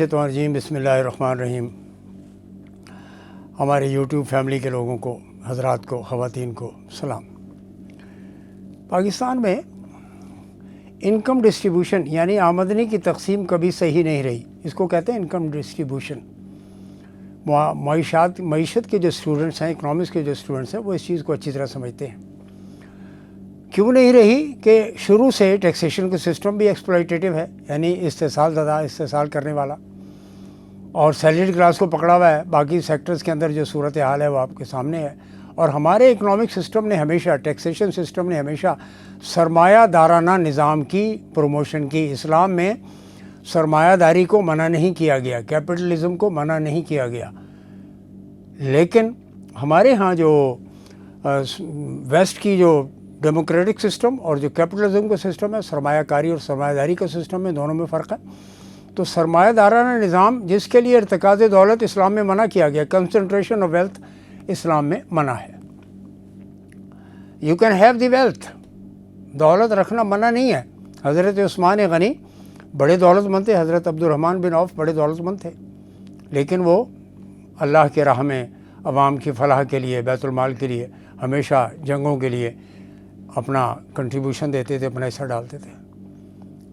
रजीम बिस्मिल्लाहिर्रहमानिर्रहीम। हमारे YouTube family के लोगों को, हज़रात को, ख़वातीन को सलाम। पाकिस्तान में इनकम डिस्ट्रीब्यूशन यानी आमदनी की तकसीम कभी सही नहीं रही। इसको कहते हैं इनकम डिस्ट्रीब्यूशन। मईशत के जो स्टूडेंट्स हैं, इकनॉमिक्स के जो स्टूडेंट्स हैं, वो इस चीज़ को अच्छी तरह समझते हैं। क्यों नहीं रही कि शुरू से टैक्सेशन का सिस्टम भी एक्सप्लॉयटेटिव है, यानी इस्तेसाल करने वाला, और सैलरीड क्लास को पकड़ा हुआ है। बाकी सेक्टर्स के अंदर जो सूरत हाल है वो आपके सामने है। और हमारे इकनॉमिक सिस्टम ने हमेशा, टैक्सेशन सिस्टम ने हमेशा सरमायादाराना निज़ाम की प्रमोशन की। इस्लाम में सरमायादारी को मना नहीं किया गया, कैपिटलिज़म को मना नहीं किया गया, लेकिन हमारे यहाँ जो वेस्ट की जो डेमोक्रेटिक सिस्टम और जो कैपिटलिज्म का सिस्टम है, सरमायाकारी और सरमायादारी का सिस्टम है, दोनों में फ़र्क है। तो सरमायादाराना निज़ाम जिसके लिए इर्तिकाज़ दौलत इस्लाम में मना किया गया, कंसंट्रेशन ऑफ वेल्थ इस्लाम में मना है। You can have the wealth, दौलत रखना मना नहीं है। हज़रत उस्मान गनी बड़े दौलतमंद थे, हज़रत अब्दुर्रहमान बिन औफ बड़े दौलतमंद थे, लेकिन वो अल्लाह के राह में अवाम की फलाह के लिए, बैतुल माल के लिए, हमेशा जंगों के लिए अपना कंट्रीब्यूशन देते थे, अपना हिस्सा डालते थे।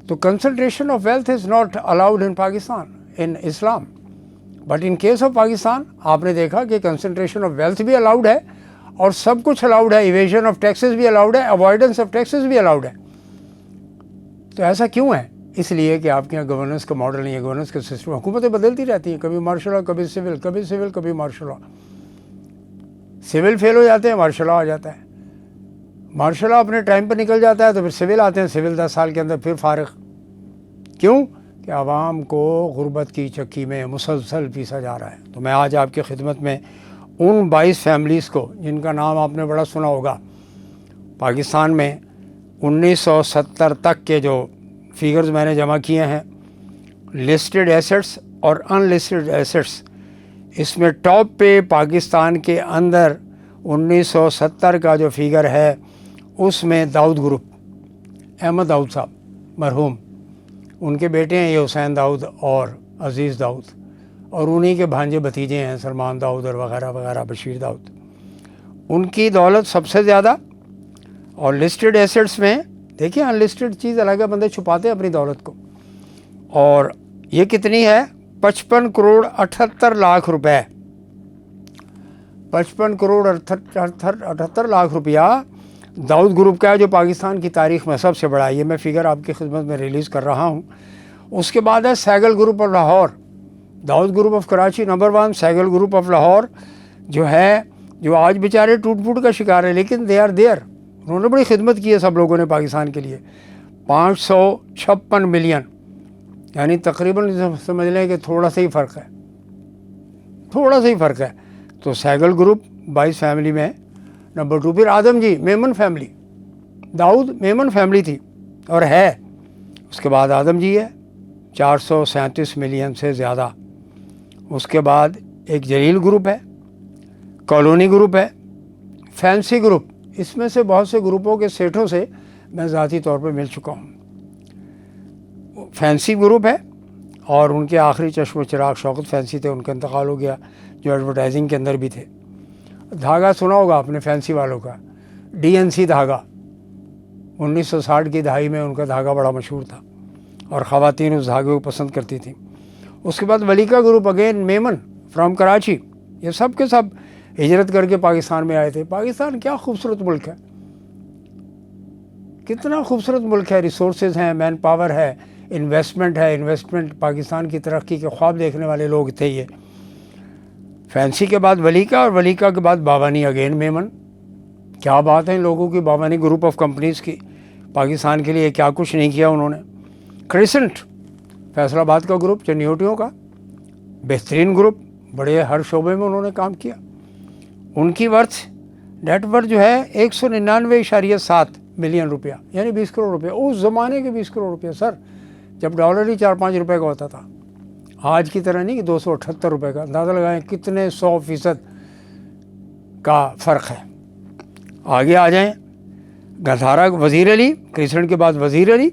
तो concentration of wealth is not allowed in Pakistan, in Islam, but in case of Pakistan आपने देखा कि कंसंट्रेशन ऑफ वेल्थ भी अलाउड है और सब कुछ अलाउड है। इवेजन ऑफ टैक्सेस भी अलाउड है, अवॉइडेंस ऑफ टैक्सेस भी अलाउड है। तो ऐसा क्यों है? इसलिए कि आपके यहाँ गवर्नेंस का मॉडल नहीं है, गवर्नेंस का सिस्टम। हुकूमतें बदलती रहती हैं, कभी मार्शल लॉ, कभी सिविल, कभी सिविल, कभी मार्शल लॉ। सिविल फेल हो जाते हैं, मार्शल लॉ आ जाता है। मार्शल लॉ अपने टाइम पर निकल जाता है तो फिर सिविल आते हैं, सिविल 10 साल के अंदर फिर फारिग। क्यों? कि आवाम को गुर्बत की चक्की में मुसलसल पीसा जा रहा है। तो मैं आज आपकी खिदमत में उन 22 फैमिलीज़ को, जिनका नाम आपने बड़ा सुना होगा, पाकिस्तान में 1970 तक के जो फिगर्स मैंने जमा किए हैं, लिस्टेड एसेट्स और अनलिस्टेड एसेट्स, इसमें टॉप पे पाकिस्तान के अंदर 1970 का जो फिगर है उसमें दाऊद ग्रुप, अहमद दाऊद साहब मरहूम, उनके बेटे हैं ये हुसैन दाऊद और अज़ीज़ दाऊद, और उन्हीं के भांजे भतीजे हैं सलमान दाऊद और वगैरह वगैरह, बशीर दाऊद। उनकी दौलत सबसे ज़्यादा। और लिस्टेड एसेट्स में देखिए, अनलिस्टेड चीज़ अलग है, बंदे छुपाते हैं अपनी दौलत को। और ये कितनी है? 55 करोड़ 78 लाख रुपए। 55 करोड़ 78 लाख रुपया दाऊद ग्रुप का है, जो पाकिस्तान की तारीख़ में सबसे बड़ा है। ये मैं फ़िगर आपकी खिदमत में रिलीज़ कर रहा हूँ। उसके बाद है Saigal group of Lahore, Dawood group of Karachi number 1, Saigal group of Lahore जो है, जो आज बेचारे टूट फूट का शिकार है, लेकिन दे आर देयर। उन्होंने बड़ी खिदमत की है सब लोगों ने पाकिस्तान के लिए। 556 मिलियन, यानी तकरीबन समझ लें कि थोड़ा सा ही फ़र्क है, थोड़ा सा ही फ़र्क है। तो सैगल ग्रुप 22 फैमिली में नंबर 2। फिर आदम जी, मेमन फैमिली, दाऊद मेमन फैमिली थी और है। उसके बाद आदम जी है, 437 मिलियन से ज़्यादा। उसके बाद एक जलील ग्रुप है, कॉलोनी ग्रुप है, फैंसी ग्रुप। इसमें से बहुत से ग्रुपों के सेठों से मैं ज़ाती तौर पर मिल चुका हूँ। फैंसी ग्रुप है और उनके आखिरी चश्म चिराग शौकत फैंसी थे, उनका इंतकाल हो गया, जो एडवर्टाइजिंग के अंदर भी थे। धागा सुना होगा आपने फैंसी वालों का, DNC धागा, 1960 की दहाई में उनका धागा बड़ा मशहूर था और ख़वातीन उस धागे को पसंद करती थी। उसके बाद Valika group, again Memon from Karachi. ये सब के सब हिजरत करके पाकिस्तान में आए थे। पाकिस्तान क्या खूबसूरत मुल्क है, कितना खूबसूरत मुल्क है। रिसोर्सेज हैं, मैन पावर है, इन्वेस्टमेंट है। इन्वेस्टमेंट, पाकिस्तान की तरक्की के ख्वाब देखने वाले लोग थे ये। फैंसी के बाद वलीका और वलीका के बाद बावानी, अगेन मेमन। क्या बात है इन लोगों की, बावानी ग्रुप ऑफ कंपनीज़ की। पाकिस्तान के लिए क्या कुछ नहीं किया उन्होंने। क्रिसेंट, फैसलाबाद का ग्रुप, चनियोटियों का बेहतरीन ग्रुप, बड़े हर शोबे में उन्होंने काम किया। उनकी नेट वर्थ जो है 199.7 मिलियन रुपया, यानी 20 करोड़ रुपया। उस ज़माने के 20 करोड़ रुपया सर, जब डॉलर ही 4-5 रुपये का होता था। आज की तरह नहीं कि 278 रुपये का। अंदाज़ा लगाएं कितने 100% का फ़र्क है। आगे आ जाएं, गंधारा वज़ीर अली, क्रिसेंट के बाद वज़ीर अली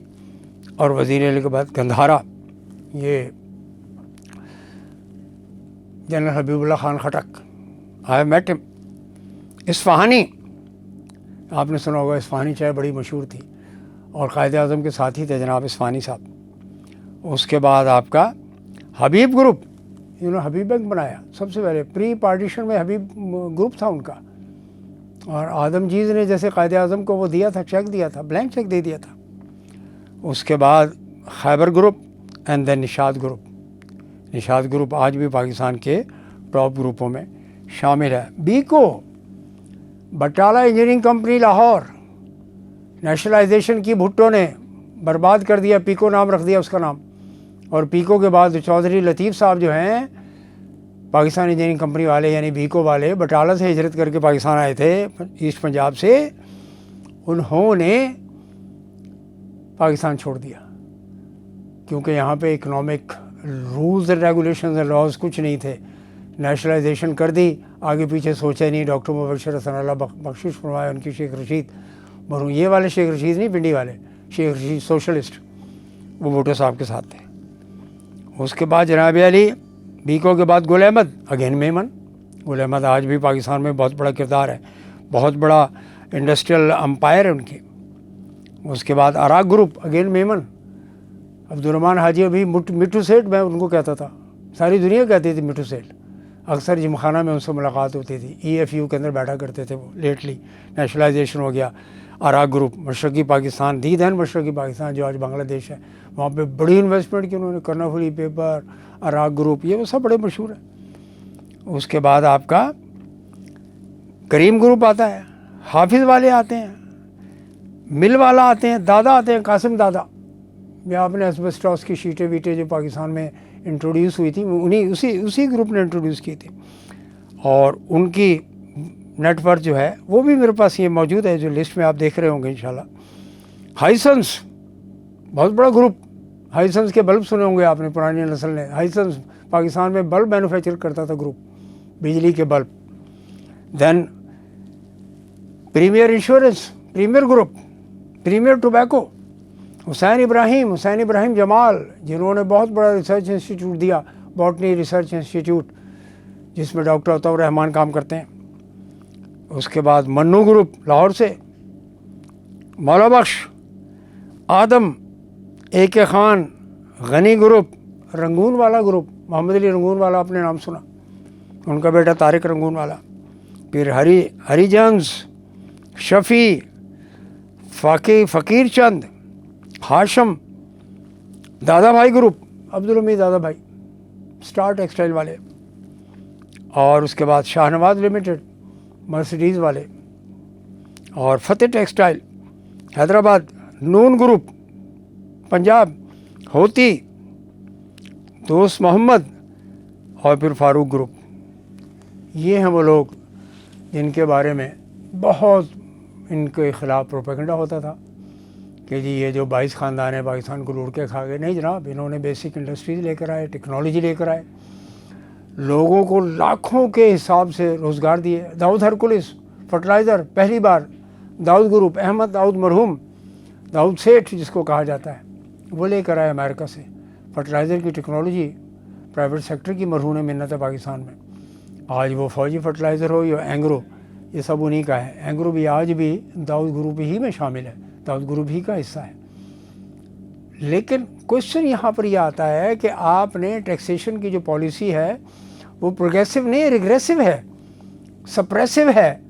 और वज़ीर अली के बाद गंधारा। ये general Habibullah Khan Khattak, I met him. Ispahani, आपने सुना होगा इस्फहानी चाय बड़ी मशहूर थी और कायद आज़म के साथ ही थे जनाब इस्फहानी साहब। उसके बाद आपका हबीब ग्रुप, हबीब बैंक बनाया सबसे पहले, प्री पार्टीशन में हबीब ग्रुप था उनका, और आदमजीज ने जैसे कायद आज़म को वो दिया था, चेक दिया था, ब्लैंक चेक दे दिया था। उसके बाद Khyber group and then Nishat group. Nishat group आज भी पाकिस्तान के टॉप ग्रुपों में शामिल है। Beco, Batala engineering company Lahore, nationalisation की भुट्टो ने बर्बाद कर दिया, पीको नाम रख दिया उसका नाम। और पीको के बाद चौधरी लतीफ़ साहब जो हैं पाकिस्तान इंजीनियरिंग कंपनी वाले यानी बीको वाले, बटाला से हिजरत करके पाकिस्तान आए थे ईस्ट पंजाब से, उन्होंने पाकिस्तान छोड़ दिया क्योंकि यहाँ पे economic rules and regulations and laws कुछ नहीं थे। नेशनलाइजेशन कर दी, आगे पीछे सोचा नहीं। डॉक्टर मुबशर हसन अल्लाह बख्शिश फरमाए उनकी, शेख रशीद मरहूम, ये वाले शेख रशीद नहीं पिंडी वाले, शेख रशीद सोशलिस्ट, वो भुट्टो साहब के साथ थे। उसके बाद जनाब अली, बीको के बाद गुल अहमद, अगेन मेमन। गुल अहमद आज भी पाकिस्तान में बहुत बड़ा किरदार है, बहुत बड़ा इंडस्ट्रियल एम्पायर है उनकी। उसके बाद अराक ग्रुप, अगेन मेमन। अब्दुर्रहमान हाजी, अभी मिट्टू सेठ मैं उनको कहता था, सारी दुनिया कहती थी मिट्टू सेठ। अक्सर जिमखाना में उनसे मुलाकात होती थी, EFU के अंदर बैठा करते थे वो। लेटली नेशनलाइजेशन हो गया। अराक ग्रुप, मशरकी पाकिस्तान, दी दैन मशरकी पाकिस्तान जो आज बांग्लादेश है, वहाँ पे बड़ी इन्वेस्टमेंट की उन्होंने, कर्नाफुली पेपर, अराक ग्रुप, ये वो सब बड़े मशहूर है। उसके बाद आपका करीम ग्रुप आता है, हाफिज़ वाले आते हैं, मिल वाला आते हैं, दादा आते हैं, कासिम दादा। या आपने एस्बेस्टॉस की शीटें वीटें जो पाकिस्तान में इंट्रोड्यूस हुई थी, उन्हीं उसी ग्रुप ने इंट्रोड्यूस की थी, और उनकी नेटवर्क जो है वो भी मेरे पास ये मौजूद है, जो लिस्ट में आप देख रहे होंगे इंशाल्लाह। हाइसेंस, बहुत बड़ा ग्रुप। हाइसेंस के बल्ब सुने होंगे आपने, पुरानी नस्ल ने। हाइसेंस पाकिस्तान में बल्ब मैन्युफैक्चर करता था ग्रुप, बिजली के bulb. Then premier insurance, premier group, premier tobacco, Hussain Ibrahim Jamal, जिन्होंने बहुत बड़ा रिसर्च इंस्टीट्यूट दिया, बॉटनी रिसर्च इंस्टीट्यूट, जिसमें डॉक्टर अताउर रहमान काम करते हैं। उसके बाद मन्नू ग्रुप लाहौर से, Maula Bakhsh, Adam, AK Khan, Gani group, Rangoon वाला ग्रुप, मोहम्मद अली रंगून वाला आपने नाम सुना, उनका बेटा तारिक रंगून वाला। फिर हरिजंस, शफ़ी, फ़कीर चंद, हाशम, दादा भाई ग्रुप, अब्दुल हमीद दादा भाई, स्टार टेक्सटाइल वाले। और उसके बाद शाहनवाज लिमिटेड, मर्सिडीज़ वाले, और फतेह टेक्सटाइल हैदराबाद, नून ग्रुप पंजाब, होती, दोस्त मोहम्मद, और फिर फारूक ग्रुप। ये हैं वो लोग जिनके बारे में बहुत इनके ख़िलाफ़ प्रोपेगेंडा होता था कि जी ये जो 22 ख़ानदान है पाकिस्तान को लूट के खा गए। नहीं जनाब, इन्होंने बेसिक इंडस्ट्रीज़ लेकर आए, टेक्नोलॉजी लेकर आए, लोगों को लाखों के हिसाब से रोज़गार दिए। दाऊद हरकुलिस फर्टिलाइज़र, पहली बार दाऊद ग्रुप, अहमद दाऊद मरहूम, दाऊद सेठ जिसको कहा जाता है, वो लेकर आए अमेरिका से फर्टिलाइज़र की टेक्नोलॉजी। प्राइवेट सेक्टर की मरहून मिन्नत है पाकिस्तान में। आज वो फौजी फर्टिलाइज़र हो या एंग्रो, ये सब उन्हीं का है। एंग्रो भी आज भी दाऊद ग्रुप ही में शामिल है, दाऊद ग्रुप ही का हिस्सा है। लेकिन क्वेश्चन यहाँ पर यह आता है कि आपने टैक्सेशन की जो पॉलिसी है वो प्रोग्रेसिव नहीं, रिग्रेसिव है, सप्रेसिव है।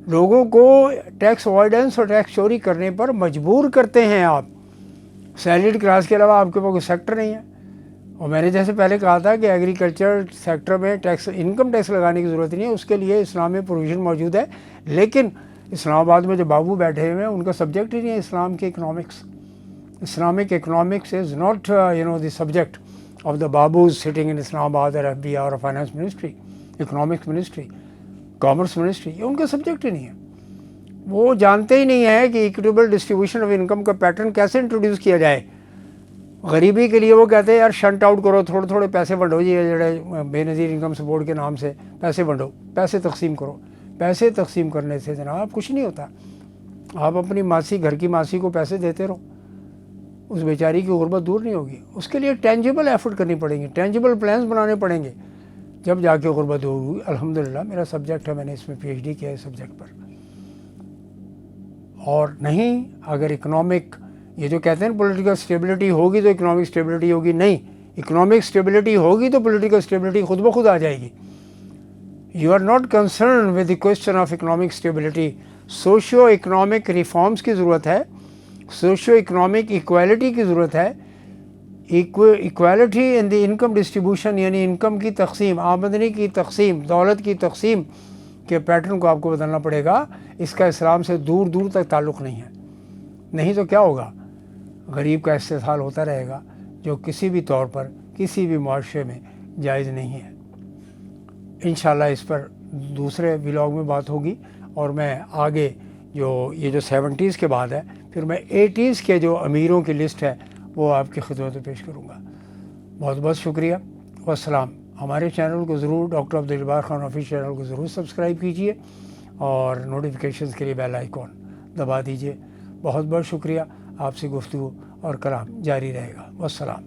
लोगों को टैक्स अवॉइडेंस और टैक्स चोरी करने पर मजबूर करते हैं आप। सैलरीड क्लास के अलावा आपके पास कोई सेक्टर नहीं है। और मैंने जैसे पहले कहा था कि एग्रीकल्चर सेक्टर में टैक्स, इनकम टैक्स लगाने की ज़रूरत नहीं है, उसके लिए इस्लाम में प्रोविज़न मौजूद है। लेकिन इस्लामाबाद में जो बाबू बैठे हुए हैं उनका सब्जेक्ट ही नहीं है इस्लाम की economics. Islamic economics is not the subject of the babus sitting in Islamabad or FBI और finance ministry, economics ministry, commerce ministry, ये उनका सब्जेक्ट ही नहीं है। वो जानते ही नहीं है कि इक्विटेबल डिस्ट्रीब्यूशन ऑफ इनकम का पैटर्न कैसे इंट्रोड्यूस किया जाए। गरीबी के लिए वो कहते हैं यार शंट आउट करो, थोड़े थोड़े पैसे वंडो जी, जड़े बेनज़ीर इनकम सपोर्ट के नाम से पैसे वंडो, पैसे तकसीम करो। पैसे तकसीम करने से जनाब कुछ नहीं होता। आप अपनी मासी, घर की मासी को पैसे देते रहो, उस बेचारी की गुर्बत दूर नहीं होगी। उसके लिए टेंजिबल एफर्ट करनी पड़ेंगी, टेंजिबल प्लान्स बनाने पड़ेंगे। جب جا کے غربت دور ہوئی. الحمدللہ میرا سبجیکٹ ہے, میں نے اس میں PhD کیا ہے اس سبجیکٹ پر. اور نہیں اگر اکنامک یہ جو کہتے ہیں پولیٹیکل اسٹیبلٹی ہوگی تو اکنامک اسٹیبلٹی ہوگی, نہیں, اکنامک اسٹیبلٹی ہوگی تو پولیٹیکل اسٹیبلٹی خود بخود آ جائے گی. You are not concern with the question of economic stability. Socio economic reforms کی ضرورت ہے, سوشیو اکنامک ایکویلٹی کی ضرورت ہے. Equality in the income distribution, یعنی انکم کی تقسیم, آمدنی کی تقسیم, دولت کی تقسیم کے پیٹرن کو آپ کو بدلنا پڑے گا. اس کا اسلام سے دور دور تک تعلق نہیں ہے. نہیں تو کیا ہوگا, غریب کا استحصال ہوتا رہے گا جو کسی بھی طور پر کسی بھی معاشرے میں جائز نہیں ہے. انشاءاللہ اس پر دوسرے ولاگ میں بات ہوگی, اور میں آگے یہ جو 70s کے بعد ہے, پھر میں 80s کے جو امیروں کی لسٹ ہے وہ آپ کی خدمت میں پیش کروں گا. بہت بہت شکریہ, والسلام. ہمارے چینل کو ضرور, doctor Abdul Jabbar Khan official channel کو ضرور سبسکرائب کیجیے اور نوٹیفیکیشنز کے لیے بیل آئیکن دبا دیجیے. بہت بہت شکریہ. آپ سے گفتگو اور کلام جاری رہے گا. والسلام.